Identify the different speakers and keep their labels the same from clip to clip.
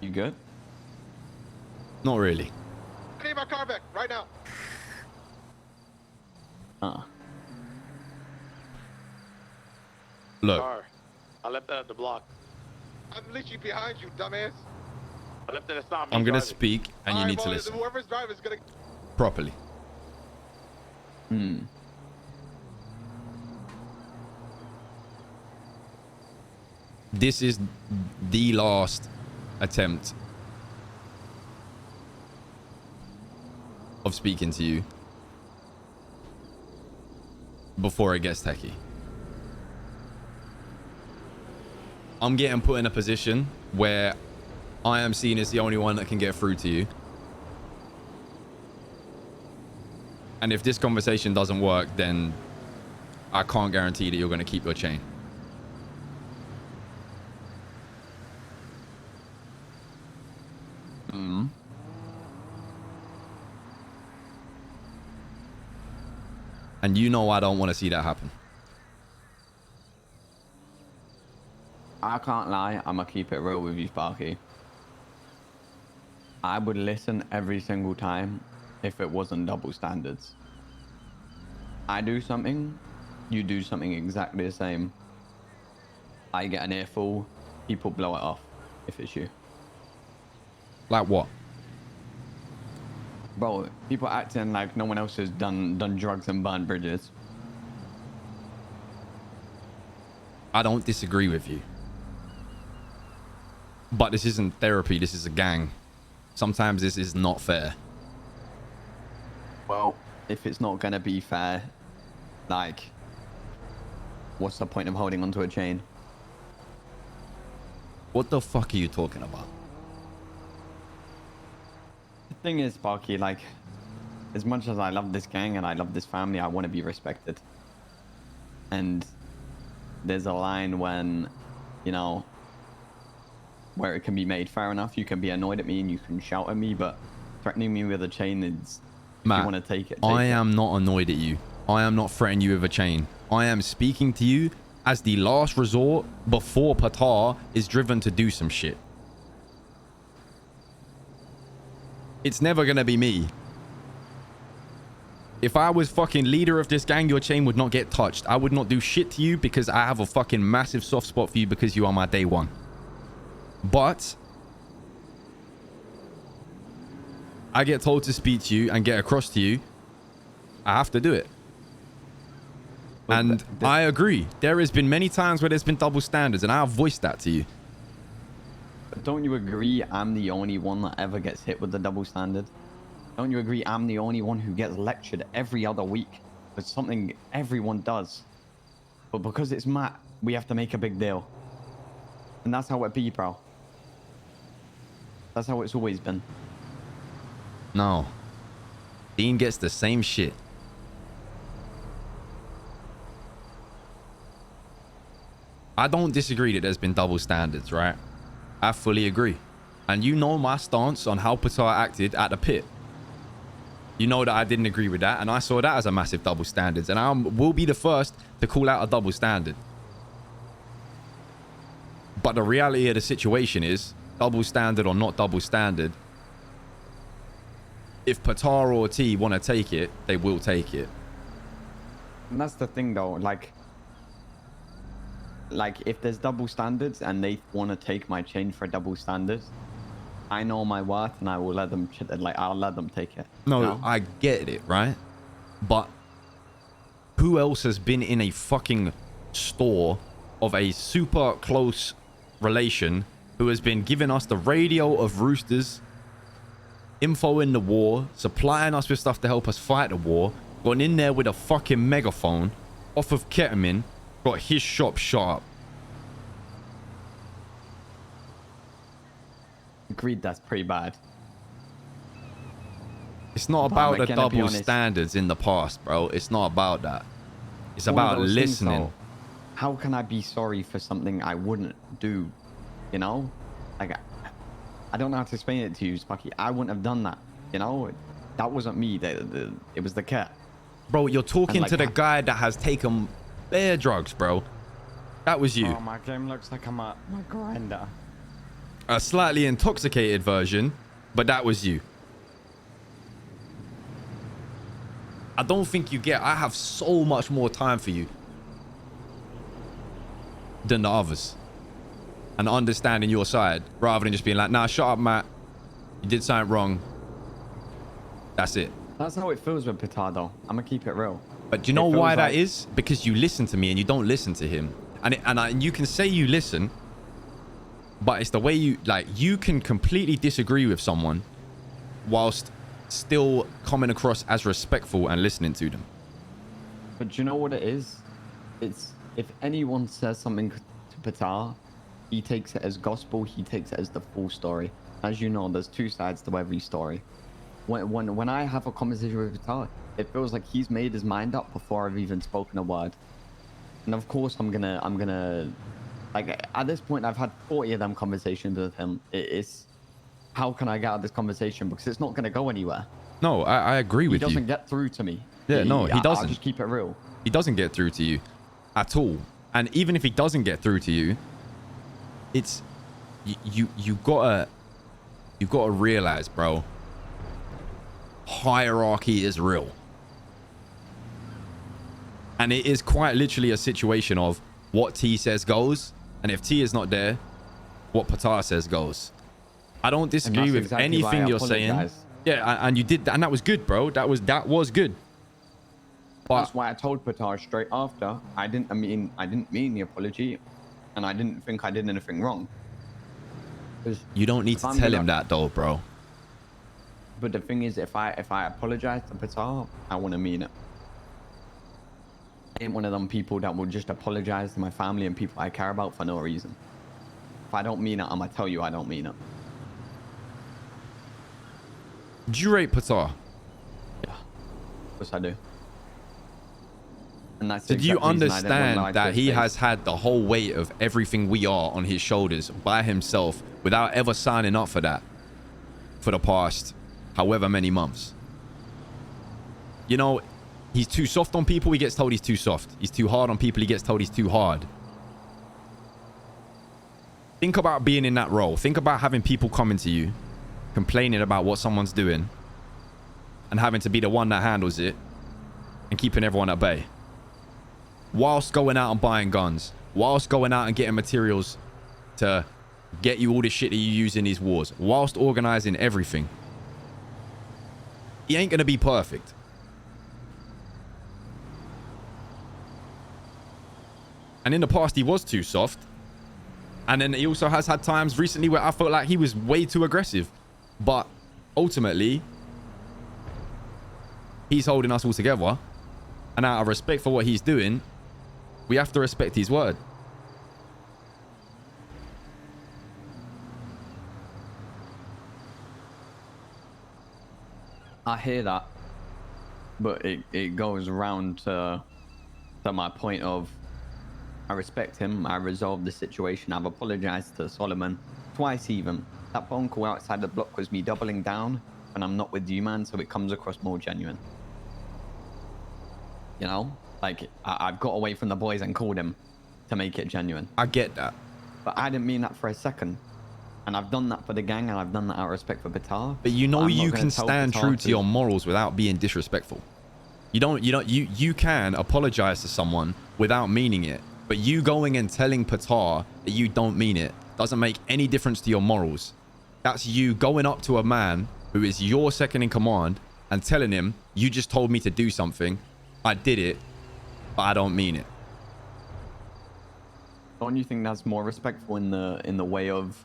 Speaker 1: You good?
Speaker 2: Not really.
Speaker 3: I need my car back right now.
Speaker 2: Look.
Speaker 4: Car. I left that at the block.
Speaker 3: I'm literally behind you, dumbass.
Speaker 4: I left it. It's not me.
Speaker 2: I'm gonna
Speaker 4: driving.
Speaker 2: speak, and you need to listen
Speaker 3: Whoever's driving is gonna
Speaker 2: properly. This is the last attempt of speaking to you before it gets techie. I'm getting put in a position where I am seen as the only one that can get through to you. And if this conversation doesn't work, then I can't guarantee that you're going to keep your chain. And you know I don't want to see that happen.
Speaker 1: I can't lie. I'm gonna keep it real with you, Sparky. I would listen every single time if it wasn't double standards. I do something, you do something exactly the same. I get an earful, people blow it off if it's you.
Speaker 2: Like what?
Speaker 1: Bro, people acting like no one else has done drugs and burned bridges.
Speaker 2: I don't disagree with you. But this isn't therapy, this is a gang. Sometimes this is not fair.
Speaker 1: Well, if it's not gonna be fair, like, what's the point of holding onto a chain?
Speaker 2: What the fuck are you talking about?
Speaker 1: The thing is, Sparky, like, as much as I love this gang and I love this family, I want to be respected. And there's a line when, you know, where it can be made fair enough. You can be annoyed at me and you can shout at me, but threatening me with a chain is, if
Speaker 2: Matt,
Speaker 1: you want to take it,
Speaker 2: I am not annoyed at you. I am not threatening you with a chain. I am speaking to you as the last resort before Patar is driven to do some shit. It's never gonna be me. If I was fucking leader of this gang, your chain would not get touched. I would not do shit to you because I have a fucking massive soft spot for you because you are my day one. But I get told to speak to you and get across to you. I have to do it. And I agree. There has been many times where there's been double standards and I've voiced that to you.
Speaker 1: But don't you agree I'm the only one that ever gets hit with the double standard? Don't you agree I'm the only one who gets lectured every other week for something everyone does? But because it's Matt, we have to make a big deal. And that's how it be, bro. That's how it's always been.
Speaker 2: No. Dean gets the same shit. I don't disagree that there's been double standards, right? I fully agree. And you know my stance on how Patar acted at the pit. You know that I didn't agree with that, and I saw that as a massive double standard. And I will be the first to call out a double standard. But the reality of the situation is, double standard or not double standard, if Patar or T want to take it, they will take it.
Speaker 1: And that's the thing, though. Like if there's double standards and they want to take my chain for double standards, I know my worth and I will let them. I'll let them take it.
Speaker 2: No,
Speaker 1: you know?
Speaker 2: I get it, right? But who else has been in a fucking store of a super close relation who has been giving us the radio of roosters, info in the war, supplying us with stuff to help us fight the war, gone in there with a fucking megaphone off of ketamine, got his shop shut up?
Speaker 1: Agreed, that's pretty bad.
Speaker 2: It's not
Speaker 1: But
Speaker 2: about
Speaker 1: I'm
Speaker 2: the
Speaker 1: gonna be
Speaker 2: double
Speaker 1: honest.
Speaker 2: standards in the past, bro. It's not about that. It's
Speaker 1: One of
Speaker 2: about
Speaker 1: those things,
Speaker 2: listening.
Speaker 1: though, how can I be sorry for something I wouldn't do? You know, like I don't know how to explain it to you, Sparky. I wouldn't have done that. You know, that wasn't me. It was the cat.
Speaker 2: Bro, you're talking
Speaker 1: like
Speaker 2: to the
Speaker 1: that.
Speaker 2: guy that has taken bare drugs, bro. That was you.
Speaker 1: Oh, my game looks like I'm a grinder.
Speaker 2: a slightly intoxicated version, but that was you. I don't think you get, I have so much more time for you than the others. And understanding your side rather than just being like, nah, shut up, Matt. You did something wrong. That's it.
Speaker 1: That's how it feels with Patar, though. I'm gonna keep it real.
Speaker 2: But do you know why that is? Because you listen to me and you don't listen to him. And you can say you listen, but it's the way you, like, you can completely disagree with someone whilst still coming across as respectful and listening to them.
Speaker 1: But do you know what it is? It's, if anyone says something to Patar, he takes it as gospel, he takes it as the full story. As you know, there's two sides to every story. When I have a conversation with Patar, it feels like he's made his mind up before I've even spoken a word. And of course I'm gonna like, at this point I've had 40 of them conversations with him. It's, how can I get out of this conversation? Because it's not gonna go anywhere.
Speaker 2: No, I agree with you.
Speaker 1: He doesn't get through to me.
Speaker 2: Yeah, no, he doesn't.
Speaker 1: I'll just keep it real.
Speaker 2: He doesn't get through to you at all. And even if he doesn't get through to you, it's, you gotta realize, bro, hierarchy is real. And it is quite literally a situation of what T says goes, and if T is not there, what Patar says goes. I don't disagree with anything you're saying. Yeah, and you did that, and that was good, bro. That was good. But
Speaker 1: that's why I told Patar straight after. I didn't mean the apology, and I didn't think I did anything wrong.
Speaker 2: You don't need to tell him that, though, bro.
Speaker 1: But the thing is, if I apologize to Patar, I want to mean it. I ain't one of them people that will just apologize to my family and people I care about for no reason. If I don't mean it, I'm gonna tell you I don't mean it.
Speaker 2: Do you rate Patar?
Speaker 1: Yeah, of course I do. And that's
Speaker 2: Did you understand that he has had the whole weight of everything we are on his shoulders by himself without ever signing up for that for the past however many months? You know, he's too soft on people, he gets told he's too soft. He's too hard on people, he gets told he's too hard. Think about being in that role. Think about having people coming to you, complaining about what someone's doing, and having to be the one that handles it and keeping everyone at bay. Whilst going out and buying guns, whilst going out and getting materials to get you all the shit that you use in these wars, whilst organizing everything. He ain't gonna be perfect. And in the past, he was too soft. And then he also has had times recently where I felt like he was way too aggressive. But ultimately, he's holding us all together. And out of respect for what he's doing, we have to respect his word.
Speaker 1: I hear that. But it goes around to my point of, I respect him. I resolved the situation. I've apologized to Solomon twice even. That phone call outside the block was me doubling down when I'm not with you, man, so it comes across more genuine. You know? Like, I've got away from the boys and called him to make it genuine.
Speaker 2: I get that.
Speaker 1: But I didn't mean that for a second. And I've done that for the gang, and I've done that out of respect for Patar.
Speaker 2: But you know you can stand true to your morals without being disrespectful. You can apologize to someone without meaning it. But you going and telling Patar that you don't mean it doesn't make any difference to your morals. That's you going up to a man who is your second in command and telling him, you just told me to do something. I did it, but I don't mean it.
Speaker 1: Don't you think that's more respectful in the way of,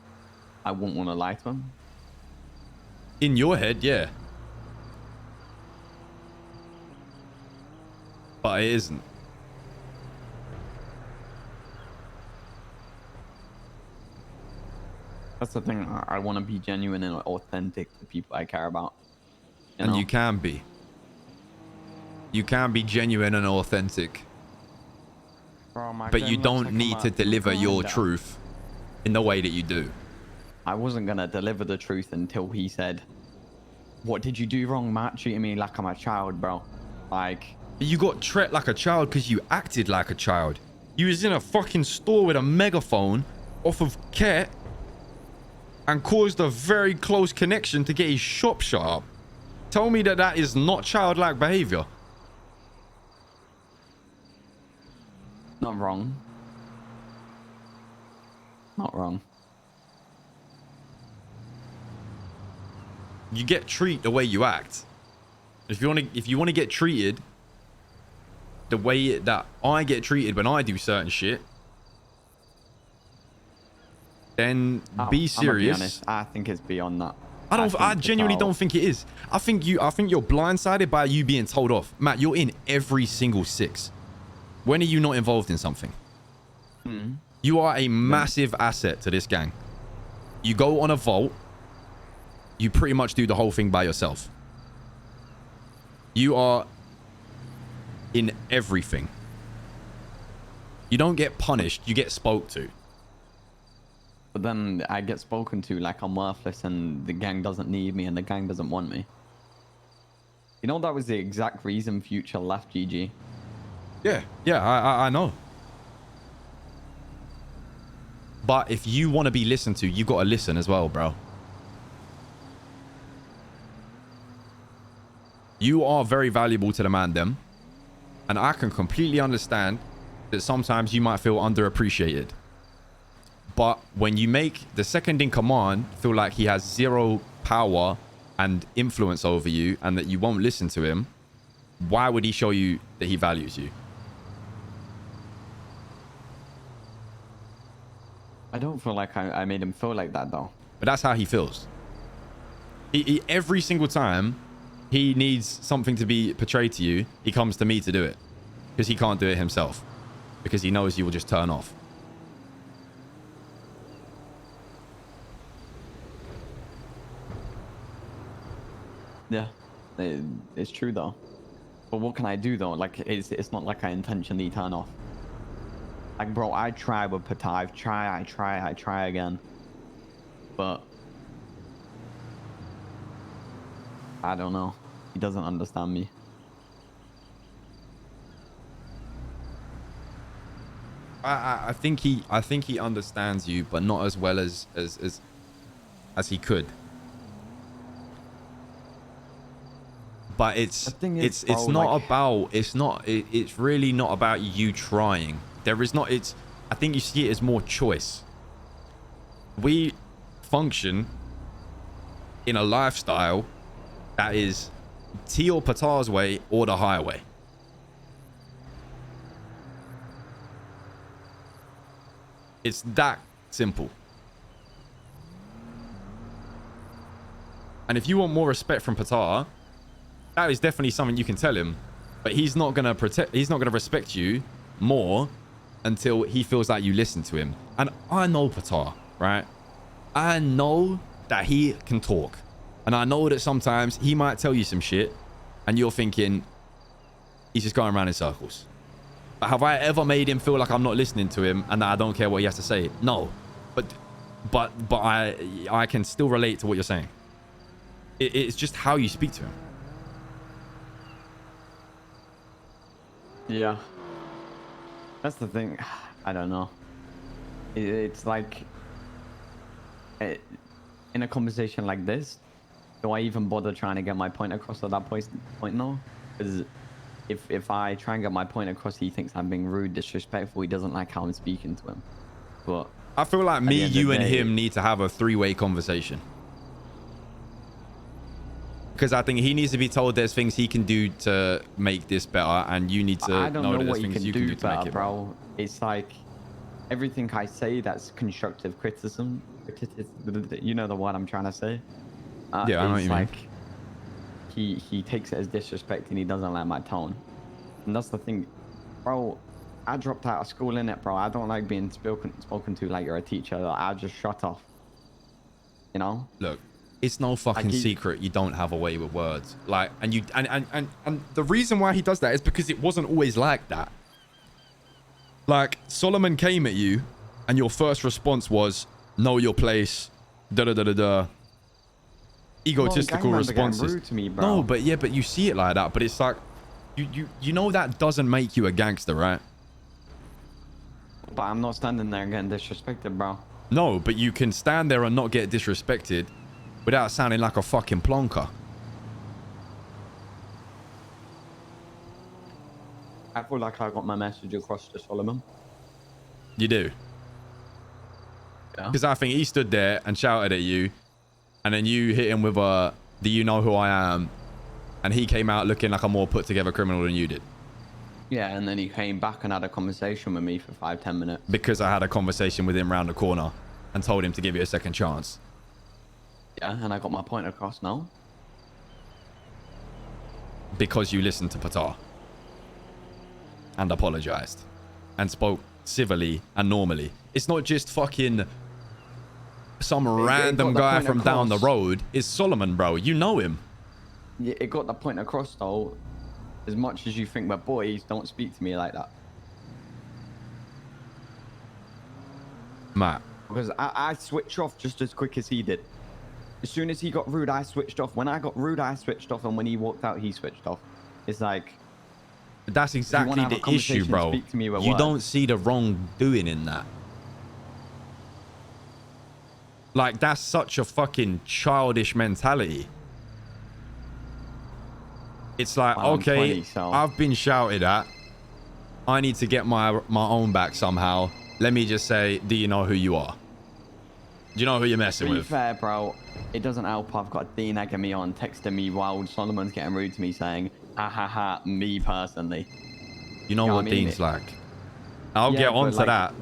Speaker 1: I wouldn't want to lie to him?
Speaker 2: In your head, yeah. But it isn't.
Speaker 1: That's the thing. I want to be genuine and authentic to people I care about.
Speaker 2: And you can be. You can be genuine and authentic.
Speaker 1: Bro,
Speaker 2: but you don't need to deliver your truth in the way that you do.
Speaker 1: I wasn't going to deliver the truth until he said, what did you do wrong, Matt? Treating me like I'm a child, bro. Like...
Speaker 2: You got treated like a child because you acted like a child. You was in a fucking store with a megaphone off of Ket. and caused a very close connection to get his shop shut up. Tell me that that is not childlike behavior.
Speaker 1: Not wrong. Not wrong.
Speaker 2: You get treated the way you act. If you want to get treated the way that I get treated when I do certain shit, then be serious.
Speaker 1: I'm gonna be honest, I think it's beyond that.
Speaker 2: I genuinely don't think it is. I think you're blindsided by you being told off. Matt, you're in every single 6. When are you not involved in something? You are a massive asset to this gang. You go on a vault, you pretty much do the whole thing by yourself. You are in everything. You don't get punished, you get spoke to.
Speaker 1: But then I get spoken to like I'm worthless and the gang doesn't need me and the gang doesn't want me. You know, that was the exact reason Future left GG.
Speaker 2: Yeah, I know. But if you want to be listened to, you got to listen as well, bro. You are very valuable to the Mandem. And I can completely understand that sometimes you might feel underappreciated. But when you make the second in command feel like he has zero power and influence over you and that you won't listen to him, why would he show you that he values you?
Speaker 1: I don't feel like I made him feel like that though.
Speaker 2: But that's how he feels. He every single time he needs something to be portrayed to you, he comes to me to do it. Because he can't do it himself. Because he knows you will just turn off.
Speaker 1: Yeah, it's true though. But what can I do though? Like, it's not like I intentionally turn off. Like, bro, I try with Patar. I try again. But I don't know. He doesn't understand me.
Speaker 2: I think he understands you, but not as well as he could. But it's really not about you trying. There is not. I think you see it as more choice. We function in a lifestyle that is T or Patar's way or the highway. It's that simple. And if you want more respect from Patar, that is definitely something you can tell him. But he's not gonna respect you more until he feels like you listen to him. And I know Patar, right? I know that he can talk. And I know that sometimes he might tell you some shit and you're thinking he's just going around in circles. But have I ever made him feel like I'm not listening to him and that I don't care what he has to say? No. But I can still relate to what you're saying. It's just how you speak to him.
Speaker 1: Yeah. That's the thing. I don't know. It's like in a conversation like this, do I even bother trying to get my point across at that point now? Because if I try and get my point across, he thinks I'm being rude, disrespectful. He doesn't like how I'm speaking to him. But
Speaker 2: I feel like me, you, and him need to have a 3-way conversation. Because I think he needs to be told there's things he can do to make this better, and you need to know that there's things you can do to make it better.
Speaker 1: It's like everything I say that's constructive criticism. You know the word I'm trying to say.
Speaker 2: Yeah, I know what you mean.
Speaker 1: He takes it as disrespect and he doesn't like my tone. And that's the thing, bro. I dropped out of school, innit, bro. I don't like being spoken to like you're a teacher. Like, I just shut off. You know?
Speaker 2: Look, it's no fucking secret you don't have a way with words. Like, and the reason why he does that is because it wasn't always like that. Like, Solomon came at you and your first response was, know your place, da-da-da-da-da. Egotistical responses.
Speaker 1: Rude to me, bro.
Speaker 2: No, but you see it like that. But it's like, you know that doesn't make you a gangster, right?
Speaker 1: But I'm not standing there getting disrespected, bro.
Speaker 2: No, but you can stand there and not get disrespected without sounding like a fucking plonker.
Speaker 1: I feel like I got my message across to Solomon.
Speaker 2: You do.
Speaker 1: Yeah.
Speaker 2: Because I think he stood there and shouted at you, and then you hit him with a, do you know who I am? And he came out looking like a more put together criminal than you did.
Speaker 1: Yeah, and then he came back and had a conversation with me for 5-10 minutes.
Speaker 2: Because I had a conversation with him round the corner and told him to give you a second chance.
Speaker 1: Yeah, and I got my point across now.
Speaker 2: Because you listened to Patar. And apologized. And spoke civilly and normally. It's not just fucking some random guy from down the road. It's Solomon, bro. You know him.
Speaker 1: Yeah, it got the point across though. As much as you think we're boys, don't speak to me like that.
Speaker 2: Matt.
Speaker 1: Because I switched off just as quick as he did. As soon as he got rude, I switched off. When I got rude, I switched off. And when he walked out, he switched off. It's like...
Speaker 2: That's exactly the issue, bro. You don't see the wrongdoing in that. Like, that's such a fucking childish mentality. It's like,
Speaker 1: Well,
Speaker 2: okay,
Speaker 1: 20, so...
Speaker 2: I've been shouted at. I need to get my own back somehow. Let me just say, do you know who you are? Do you know who you're messing with?
Speaker 1: To be fair, bro, it doesn't help. I've got Dean egging me on, texting me while Solomon's getting rude to me, saying, ha ha ha, me personally.
Speaker 2: You know what Dean's like. I'll get on to that.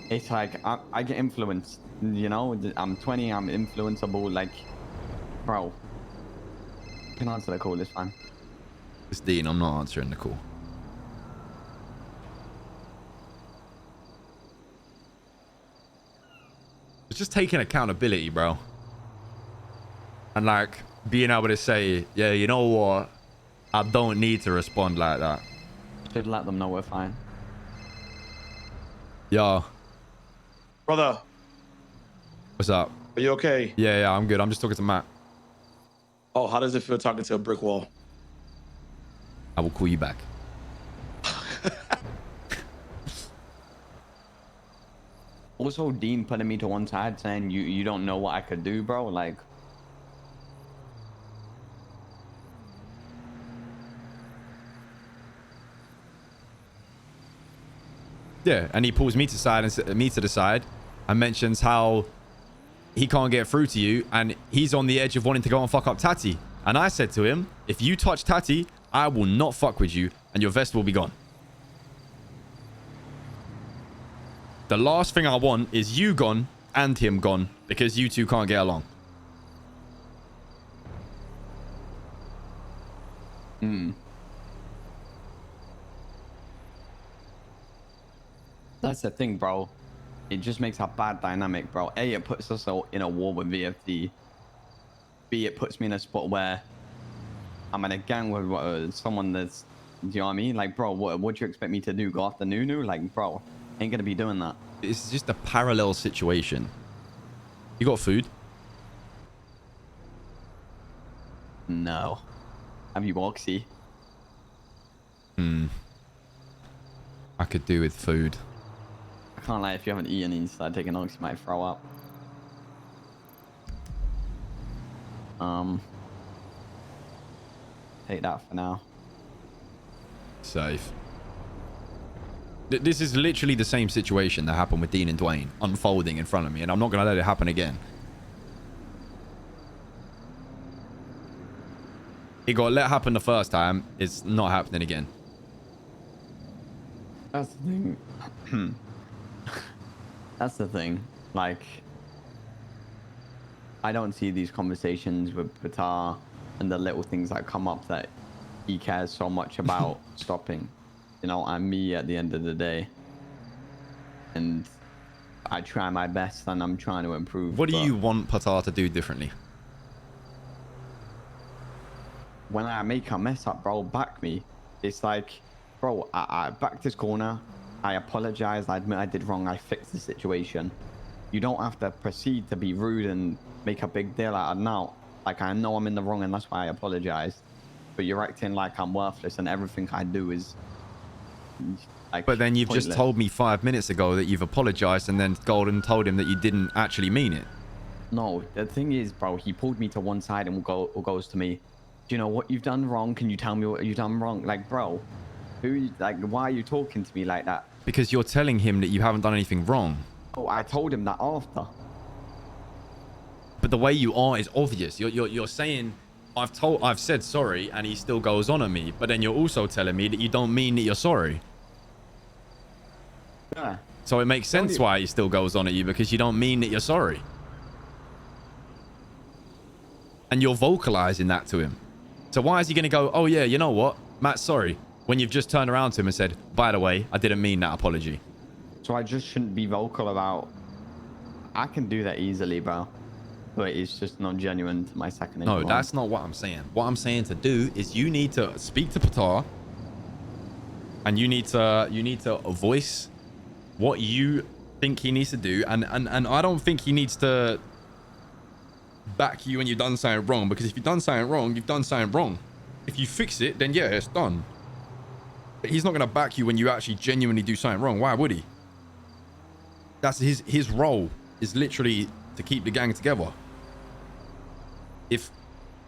Speaker 1: It's like, I get influenced, you know? I'm 20, I'm influenceable, like, bro. You can answer the call, it's fine.
Speaker 2: It's Dean, I'm not answering the call. It's just taking accountability, bro. And like being able to say, yeah, you know what? I don't need to respond like that.
Speaker 1: Should let them know we're fine.
Speaker 2: Yo.
Speaker 5: Brother.
Speaker 2: What's up?
Speaker 5: Are you okay?
Speaker 2: Yeah, I'm good. I'm just talking to Matt.
Speaker 5: Oh, how does it feel talking to a brick wall?
Speaker 2: I will call you back.
Speaker 1: Also, Dean putting me to one side saying, you don't know what I could do, bro. Like...
Speaker 2: Yeah, and he pulls me to the side and mentions how he can't get through to you and he's on the edge of wanting to go and fuck up Tati. And I said to him, if you touch Tati, I will not fuck with you and your vest will be gone. The last thing I want is you gone and him gone because you two can't get along.
Speaker 1: That's the thing, bro. It just makes a bad dynamic, bro. A, it puts us all in a war with VFD. B, it puts me in a spot where I'm in a gang with someone that's... Do you know what I mean? Like, bro, what do you expect me to do? Go after Nunu? Like, bro, ain't gonna be doing that.
Speaker 2: It's just a parallel situation. You got food?
Speaker 1: No. Have you Oxy?
Speaker 2: I could do with food.
Speaker 1: I can't lie, if you haven't eaten and you start taking Oxy, you might throw up. Take that for now.
Speaker 2: Safe. This is literally the same situation that happened with Dean and Dwayne unfolding in front of me, and I'm not going to let it happen again. It got let happen the first time. It's not happening again.
Speaker 1: That's the thing. That's the thing. Like, I don't see these conversations with Patar and the little things that come up that he cares so much about stopping. You know, I'm me at the end of the day. And I try my best and I'm trying to improve.
Speaker 2: What do you want Patar to do differently?
Speaker 1: When I make a mess up, bro, back me. It's like, bro, I backed this corner. I apologize. I admit I did wrong. I fixed the situation. You don't have to proceed to be rude and make a big deal out of now. Like, I know I'm in the wrong and that's why I apologize. But you're acting like I'm worthless and everything I do is Like,
Speaker 2: But then you've just
Speaker 1: pointless.
Speaker 2: told me 5 minutes ago that you've apologized and then Golden told him that you didn't actually mean it.
Speaker 1: No, the thing is, bro, he pulled me to one side and goes to me, do you know what you've done wrong? Can you tell me what you've done wrong? Like, bro, why are you talking to me like that?
Speaker 2: Because you're telling him that you haven't done anything wrong.
Speaker 1: Oh, I told him that after.
Speaker 2: But the way you are is obvious. You're saying, I've said sorry, and he still goes on at me. But then you're also telling me that you don't mean that you're sorry.
Speaker 1: Yeah.
Speaker 2: So it makes sense why he still goes on at you, because you don't mean that you're sorry. And you're vocalizing that to him. So why is he going to go, oh yeah, you know what, Matt's sorry, when you've just turned around to him and said, by the way, I didn't mean that apology?
Speaker 1: So I just shouldn't be vocal about... I can do that easily, bro. But it's just not genuine to my second.
Speaker 2: No, that's not what I'm saying. What I'm saying to do is you need to speak to Patar, and you need to voice what you think he needs to do, and I don't think he needs to back you when you've done something wrong, because if you've done something wrong, you've done something wrong. If you fix it, then yeah, it's done. But he's not going to back you when you actually genuinely do something wrong. Why would he? That's his role, is literally to keep the gang together.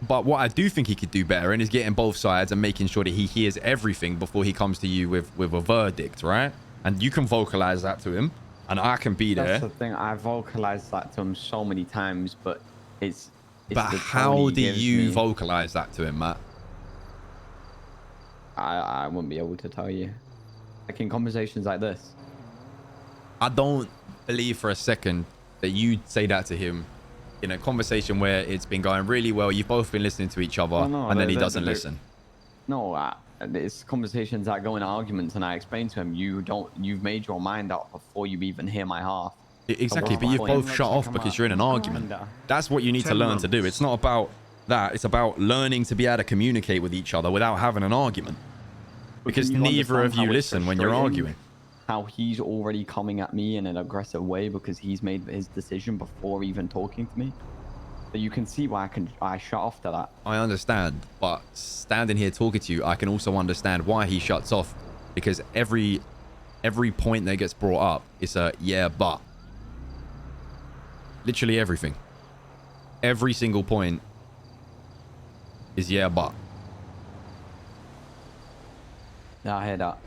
Speaker 2: But what I do think he could do better in is getting both sides and making sure that he hears everything before he comes to you with a verdict, right? And you can vocalize that to him, and I can be there.
Speaker 1: That's the thing. I vocalized that to him so many times, but it's
Speaker 2: but
Speaker 1: the
Speaker 2: how
Speaker 1: tone he
Speaker 2: do
Speaker 1: gives
Speaker 2: you
Speaker 1: me.
Speaker 2: vocalize that to him, Matt?
Speaker 1: I wouldn't be able to tell you. Like in conversations like this.
Speaker 2: I don't believe for a second that you'd say that to him in a conversation where it's been going really well. You've both been listening to each other, and then he doesn't listen.
Speaker 1: No, it's conversations that go in arguments, and I explain to him, you've made your mind up before you even hear my half.
Speaker 2: Exactly, but you've both shut off because you're in an argument. That's what you need to learn to do. It's not about that. It's about learning to be able to communicate with each other without having an argument. Because neither of you listen when you're arguing.
Speaker 1: How he's already coming at me in an aggressive way because he's made his decision before even talking to me. So you can see why I shut off to that.
Speaker 2: I understand, but standing here talking to you, I can also understand why he shuts off, because every point that gets brought up is a yeah, but. Literally everything. Every single point is yeah, but.
Speaker 1: Yeah, I hear that.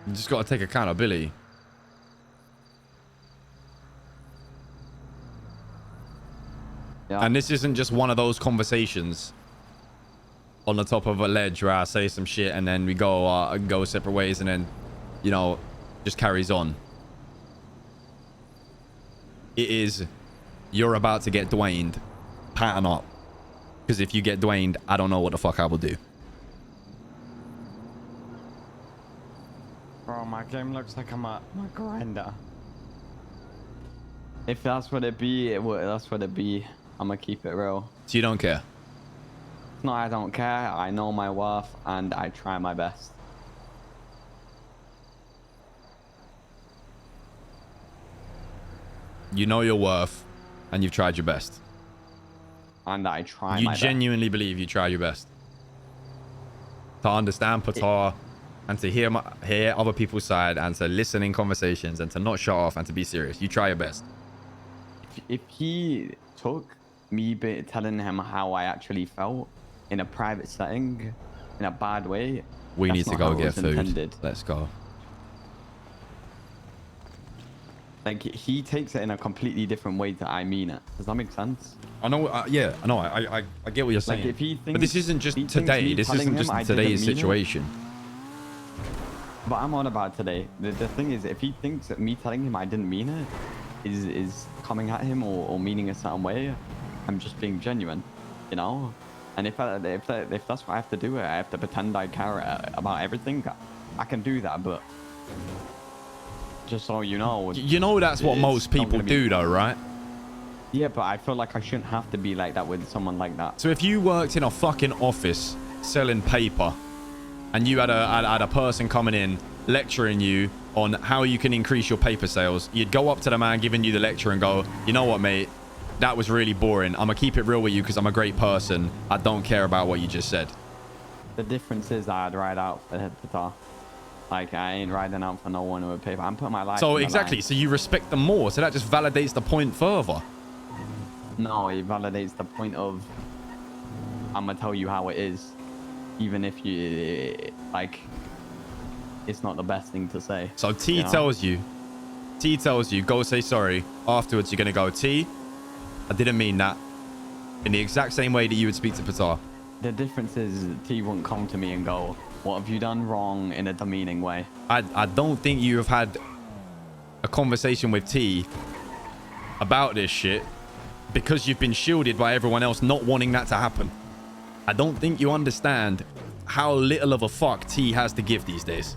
Speaker 2: You just got to take accountability.
Speaker 1: Yeah.
Speaker 2: And this isn't just one of those conversations on the top of a ledge where I say some shit and then we go separate ways and then, you know, just carries on. It is, you're about to get Dwayne'd. Pattern up. Because if you get Dwayne'd, I don't know what the fuck I will do.
Speaker 1: Bro, my game looks like I'm a grinder. If that's what it be, that's what it be. I'm gonna keep it real.
Speaker 2: So you don't care?
Speaker 1: No, I don't care. I know my worth and I try my best.
Speaker 2: You know your worth and you've tried your best.
Speaker 1: And I try
Speaker 2: You
Speaker 1: my best.
Speaker 2: genuinely believe you try your best. To understand Patar and to hear other people's side and to listen in conversations and to not shut off and to be serious. You try your best.
Speaker 1: If he took me telling him how I actually felt in a private setting in a bad way,
Speaker 2: We
Speaker 1: that's
Speaker 2: need to
Speaker 1: not
Speaker 2: go
Speaker 1: how it
Speaker 2: get
Speaker 1: was
Speaker 2: food.
Speaker 1: intended.
Speaker 2: Let's go.
Speaker 1: Like he takes it in a completely different way that I mean it. Does that make sense?
Speaker 2: I know. Yeah, I know. I get what you're saying.
Speaker 1: Like if he thinks,
Speaker 2: but this isn't just
Speaker 1: he thinks
Speaker 2: today.
Speaker 1: me
Speaker 2: This
Speaker 1: telling
Speaker 2: isn't
Speaker 1: him
Speaker 2: just
Speaker 1: I didn't
Speaker 2: today's
Speaker 1: mean it.
Speaker 2: situation.
Speaker 1: But I'm on about today. The thing is, if he thinks that me telling him I didn't mean it is coming at him or meaning a certain way, I'm just being genuine, you know. And if that's what I have to do, I have to pretend I care about everything. I can do that, but just so you know.
Speaker 2: You know that's what most people do, though, right?
Speaker 1: Yeah, but I feel like I shouldn't have to be like that with someone like that.
Speaker 2: So if you worked in a fucking office selling paper, and you had a person coming in lecturing you on how you can increase your paper sales, you'd go up to the man giving you the lecture and go, you know what, mate, that was really boring. I'm gonna keep it real with you because I'm a great person. I don't care about what you just said.
Speaker 1: The difference is I'd ride out for Patar. Like, I ain't riding out for no one who would pay for. I'm putting my life
Speaker 2: So
Speaker 1: on the
Speaker 2: exactly.
Speaker 1: line.
Speaker 2: So you respect them more. So that just validates the point further.
Speaker 1: No, it validates the point of I'm gonna tell you how it is, even if you like. It's not the best thing to say.
Speaker 2: So T
Speaker 1: you know?
Speaker 2: tells you, go say sorry. Afterwards, you're gonna go, T, I didn't mean that. In the exact same way that you would speak to Patar.
Speaker 1: The difference is T won't come to me and go, "What have you done wrong?" in a demeaning way.
Speaker 2: I don't think you have had a conversation with T about this shit because you've been shielded by everyone else not wanting that to happen. I don't think you understand how little of a fuck T has to give these days.